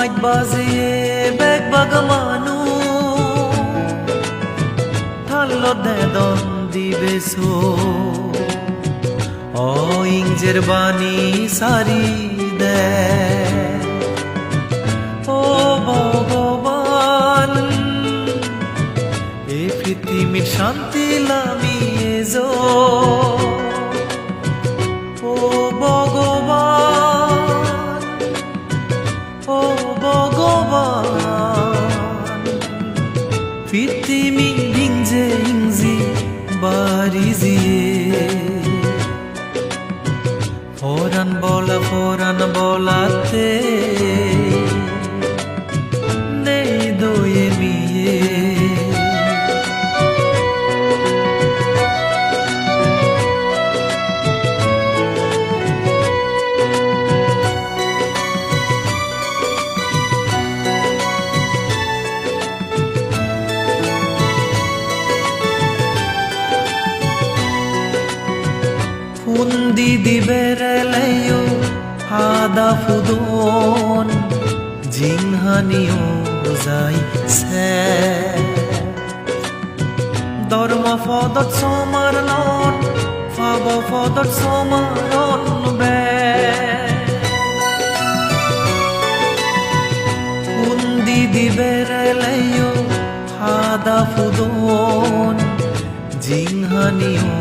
mic বাজিয়ে বেগ বাগমানু থাল্লো দেদন দিবেছো ও ইংজের বাণী সারি দে ও ভগবান এ পৃথিবীর শান্তি লামিয়ে যো ও ভগবান ও ভগবান পৃথিবী ইংজে ইংজি বাড়ি জিয়ে ফোরান বলাতে নেই দোয়ে মিয়ে Fundi di bereleyo hada fudon jinghaniyo zai se dorma fodot somarlon fabo fodot somaron be fundi di bereleyo hada fudon jinghaniyo